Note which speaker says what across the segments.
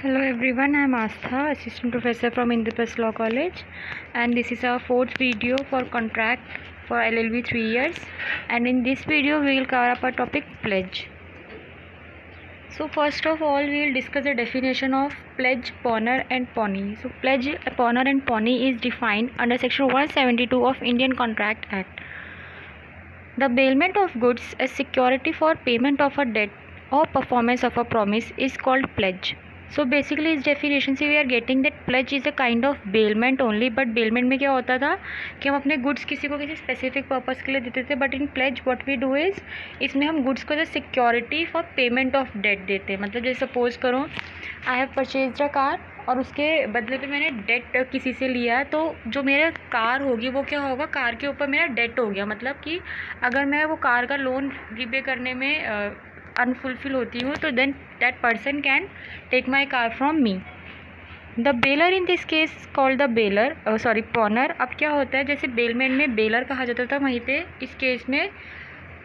Speaker 1: Hello everyone, I am Astha, Assistant Professor from Indraprastha Law College, and this is our fourth video for contract for LLB 3 years. And in this video we will cover up a topic pledge. So first of all we will discuss the definition of pledge, pawner and pawnee. So pledge, pawner and pawnee is defined under section 172 of Indian Contract Act. The bailment of goods as security for payment of a debt or performance of a promise is called pledge. So basically इस definition से we are getting that pledge is a kind of bailment only, but bailment में क्या होता था कि हम अपने goods किसी को किसी specific purpose के लिए देते थे, but in pledge what we do is इसमें हम goods को जो security for payment of debt देते हैं. मतलब जैसे suppose करो I have purchased a car और उसके बदले पे मैंने डेट किसी से लिया, तो जो मेरा कार होगी वो क्या होगा, कार के ऊपर मेरा डेट हो गया. मतलब कि अगर मैं वो कार का लोन रीपे करने में अनफुलफिल होती हूँ तो then that person can take my car from me. The bailor in this case called the bailor pawnor. अब क्या होता है, जैसे बेलमेंट में बेलर कहा जाता था, वहीं पे इस केस में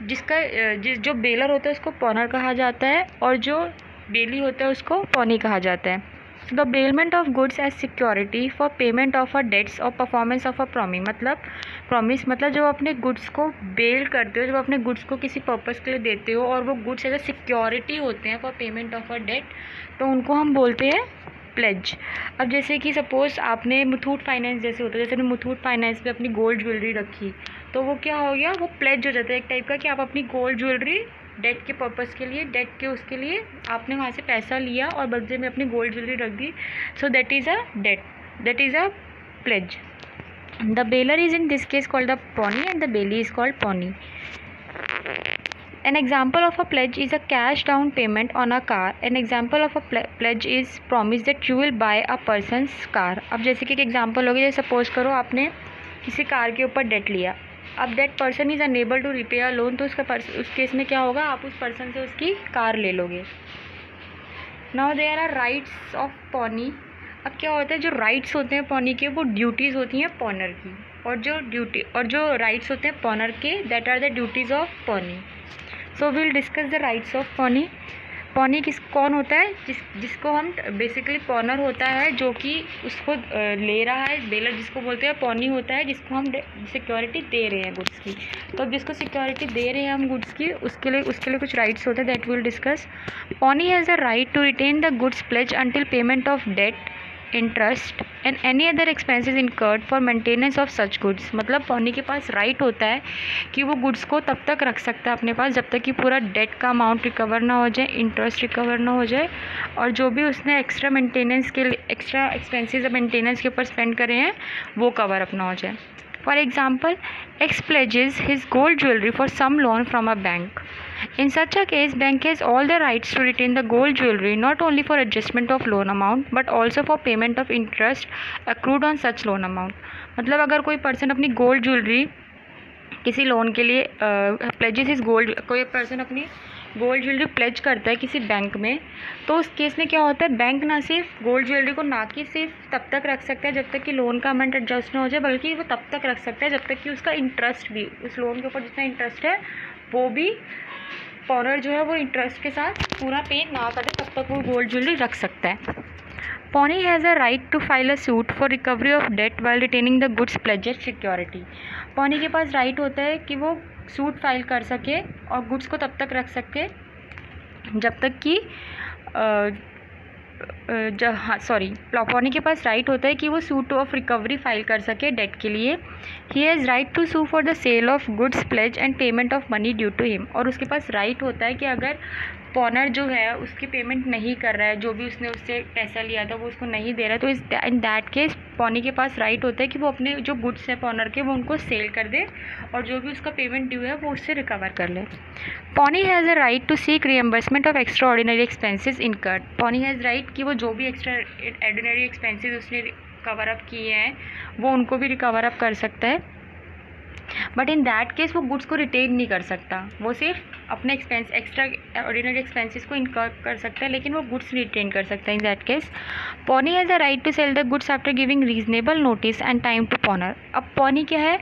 Speaker 1: जो बेलर होता है उसको पॉनर कहा जाता है और जो बेली होता है उसको पॉनी कहा जाता है. The bailment of goods as security for payment of a debts और परफॉर्मेंस ऑफ अ प्रॉमिस मतलब जब अपने गुड्स को बेल करते हो, जब अपने गुड्स को किसी पर्पस के लिए देते हो और वो गुड्स एज अ सिक्योरिटी होते हैं for payment of a debt, तो उनको हम बोलते हैं प्लेज. अब जैसे कि सपोज़ आपने मुथूट फाइनेंस जैसे होता है, जैसे आपने मुथूट फाइनेंस पे अपनी गोल्ड ज्वेलरी रखी, तो वो क्या हो गया, वो प्लेज हो जाता है एक टाइप का कि आप अपनी गोल्ड ज्वेलरी डेट के पर्पस के लिए, डेट के उसके लिए आपने वहाँ से पैसा लिया और बदले में अपनी गोल्ड ज्वेलरी रख दी. So that is a debt, that is a pledge. The bailor is in this case called the pawnee and the bailee is called pawnee. An example of a pledge is a cash down payment on a car. An example of a pledge is promise that you will buy a person's car. अब जैसे कि एक example होगी, जैसे suppose करो आपने किसी car के ऊपर डेट लिया, अब that person is unable to repay a loan, तो उस केस में क्या होगा, आप उस पर्सन से उसकी कार ले लोगे. Now there are rights of pawnee. अब क्या होता है, जो राइट्स होते हैं पॉनी के वो ड्यूटीज़ होती हैं पॉनर की, और जो राइट्स होते हैं पॉनर के that are the duties of pawnee. So will discuss the rights of pawnee. Pawnee कौन होता है, जिसको हम बेसिकली पॉनर होता है जो कि उसको ले रहा है. बेलर जिसको बोलते हैं, पॉनी होता है जिसको हम सिक्योरिटी दे रहे हैं गुड्स की. तो जिसको सिक्योरिटी दे रहे हैं हम गुड्स की, उसके लिए कुछ राइट्स होते हैं that will discuss. Pawnee has a right to retain the goods pledge until payment of debt, interest and any other expenses incurred for maintenance of such goods. मतलब पॉनी के पास राइट होता है कि वो गुड्स को तब तक रख सकता है अपने पास जब तक कि पूरा डेट का अमाउंट रिकवर ना हो जाए, इंटरेस्ट रिकवर ना हो जाए, और जो भी उसने एक्स्ट्रा मेंटेनेंस के लिए एक्स्ट्रा एक्सपेंसेस मेंटेनेंस के ऊपर स्पेंड करे हैं वो कवर अप ना हो जाए. For example, X pledges his gold jewelry for some loan from a bank. In such a case, bank has all the rights to retain the gold jewelry not only for adjustment of loan amount but also for payment of interest accrued on such loan amount. मतलब अगर कोई person अपनी gold jewellery किसी loan के लिए pledges इस gold, कोई person अपनी गोल्ड ज्वेलरी प्लेज करता है किसी बैंक में, तो उस केस में क्या होता है, बैंक ना सिर्फ गोल्ड ज्वेलरी को ना कि सिर्फ तब तक रख सकता है जब तक कि लोन का अमाउंट एडजस्ट ना हो जाए, बल्कि वो तब तक रख सकता है जब तक कि उसका इंटरेस्ट भी, उस लोन के ऊपर जितना इंटरेस्ट है वो भी पॉनर जो है वो इंटरेस्ट के साथ पूरा पे ना करे, तब तक वो गोल्ड ज्वेलरी रख सकता है. Pawnee has a right to file a suit for recovery of debt while retaining the goods pledged as security. Pony के पास राइट होता है कि वो सूट फाइल कर सके और गुड्स को तब तक रख सके जब तक कि पॉनी के पास राइट होता है कि वो सूट ऑफ रिकवरी फाइल कर सके डेट के लिए. He has right to sue for the sale of goods pledge and payment of money due to him. और उसके पास राइट होता है कि अगर पॉनर जो है उसकी पेमेंट नहीं कर रहा है, जो भी उसने उससे पैसा लिया था वो उसको नहीं दे रहा है, तो इन दैट केस पॉनी के पास राइट होता है कि वो अपने जो गुड्स है पॉनर के वो उनको सेल कर दे और जो भी उसका पेमेंट ड्यू है वो उससे रिकवर कर ले. Pawnee has a right to seek reimbursement of extraordinary expenses incurred. Pawnee has right कि वो जो भी एक्स्ट्रा ऑर्डिनरी एक्सपेंसेस उसने कवर अप किए हैं वो उनको भी रिकवर अप कर सकता है. बट इन दैट केस वो गुड्स को रिटेन नहीं कर सकता, वो सिर्फ अपने एक्स्ट्रा ऑर्डिनरी एक्सपेंसेस को इनकर कर सकता है, लेकिन वो गुड्स रिटेन कर सकता है। In that case pawnee has a right to sell the goods after giving reasonable notice and time to pawnor. अब पॉनी क्या है,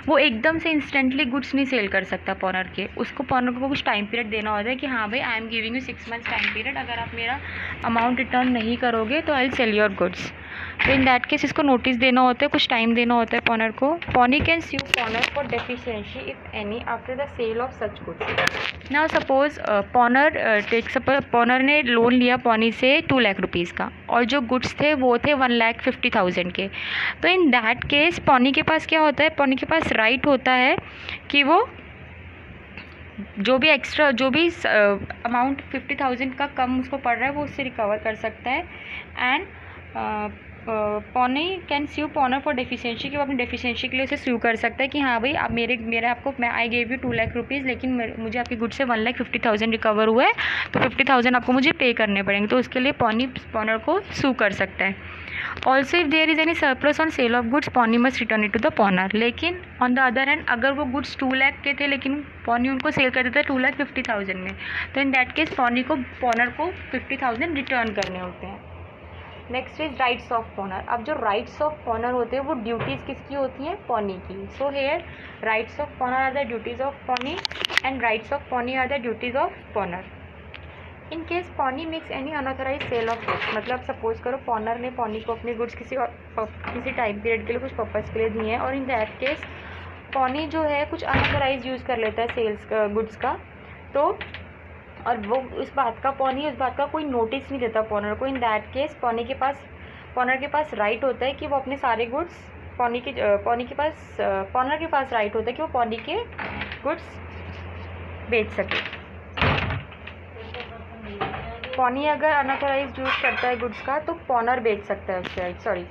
Speaker 1: वो एकदम से इंस्टेंटली गुड्स नहीं सेल कर सकता पॉनर के, उसको पॉनर को कुछ टाइम पीरियड देना होता है कि हाँ भाई, I am giving you 6 months time period, अगर आप मेरा अमाउंट रिटर्न नहीं करोगे तो I will sell your goods. तो इन दैट केस इसको नोटिस देना होता है, कुछ टाइम देना होता है पॉनर को। Pawnee can sue pawnor for deficiency if any after the sale of such goods. Now suppose pawnor ने लोन लिया पॉनी से 2 लाख रुपीज़ का, और जो गुड्स थे वो थे 1,50,000 के। तो इन दैट केस पॉनी के पास क्या होता है, पॉनी के पास राइट होता है कि वो जो भी अमाउंट 50,000 का कम उसको पड़ रहा है वो उससे रिकवर कर सकता है। And pawnee can sue pawnor for deficiency, कि वो अपनी डेफिशिएंसी के लिए उसे स्यू कर सकता है कि हाँ भाई, आप मैं I gave you 2 lakh rupees, लेकिन मुझे आपके गुड से 1,50,000 रिकवर हुआ है, तो 50,000 आपको मुझे पे करने पड़ेंगे, तो उसके लिए पॉनर को स्यू कर सकता है। Also if there is any surplus on sale of goods pawnee must return it to the pawnor. लेकिन ऑन द अदर हैंड अगर वो गुड्स 2 लाख के थे लेकिन पॉनी उनको सेल कर देता है 2,50,000 में, तो इन दैट केस पॉनर को 50,000 रिटर्न करने होते हैं। Next is rights of पॉनर। अब जो राइट्स ऑफ पॉनर होते हैं वो ड्यूटीज़ किसकी होती हैं, पॉनी की। So here rights of pawnor are the duties of pawnee and rights of pawnee are the duties of pawnor. In case pawnee makes any unauthorised sale of goods, मतलब suppose करो pawnor ने pony को अपने goods किसी time period के लिए कुछ purpose के लिए दिए हैं, और इन दैट केस पॉनी जो है कुछ अनऑथराइज यूज़ कर लेता है सेल्स गुड्स का, तो और वो उस बात का कोई नोटिस नहीं देता पॉनर को। इन दैट केस पॉनर के पास राइट होता है कि वो अपने सारे गुड्स पॉनर के पास राइट होता है कि वो पॉनी के गुड्स बेच सके। पॉनी अगर अनऑथराइज यूज करता है गुड्स का तो पॉनर बेच सकता है उससे।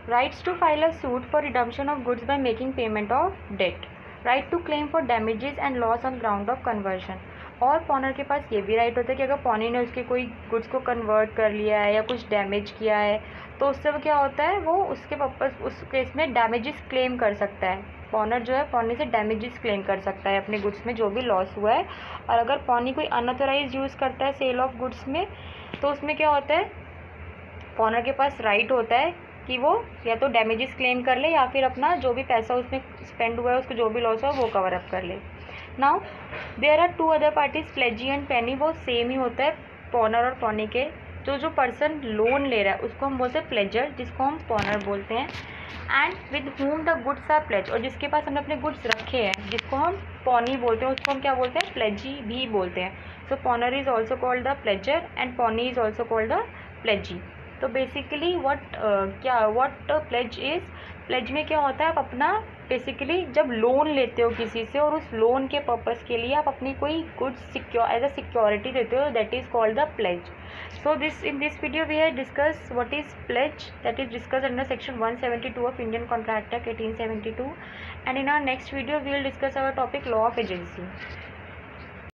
Speaker 1: Rights to file a suit for redemption of goods by making payment of debt. Right to claim for damages and loss on ground of conversion. और पॉनर के पास ये भी राइट होता है कि अगर पॉनी ने उसके कोई गुड्स को कन्वर्ट कर लिया है या कुछ डैमेज किया है, तो उससे वो क्या होता है, वो उस केस में डैमेजेस क्लेम कर सकता है। पॉनर जो है पॉनी से डैमेजेस क्लेम कर सकता है अपने गुड्स में जो भी लॉस हुआ है। और अगर पॉनी कोई अनऑथराइज यूज़ करता है सेल ऑफ गुड्स में, तो उसमें क्या होता है, पॉनर के पास राइट होता है कि वो या तो डैमेजेस क्लेम कर ले या फिर अपना जो भी पैसा उसमें स्पेंड हुआ है, उसको जो भी लॉस हुआ वो कवर अप कर ले। Now there are 2 other parties, pledgee and pawnee. वो सेम ही होता है पॉनर और पॉनी के। जो पर्सन लोन ले रहा है उसको हम बोलते हैं प्लेजर, जिसको हम पॉनर बोलते हैं। And with whom the goods are pledge, और जिसके पास हमने अपने गुड्स रखे हैं जिसको हम पॉनी बोलते हैं, उसको हम क्या बोलते हैं, प्लेजी भी बोलते हैं। So pawnor is also called the pledger and pawnee is also called the pledgee. तो basically what pledge is, pledge में क्या होता है, आप अपना बेसिकली जब लोन लेते हो किसी से और उस लोन के पर्पस के लिए आप अपनी कोई गुड्स एज अ सिक्योरिटी देते हो, that is called the pledge. So in this video we have discussed what is pledge, that is discussed under section 172 of Indian Contract Act 1872, and in our next video we will discuss our topic law of agency.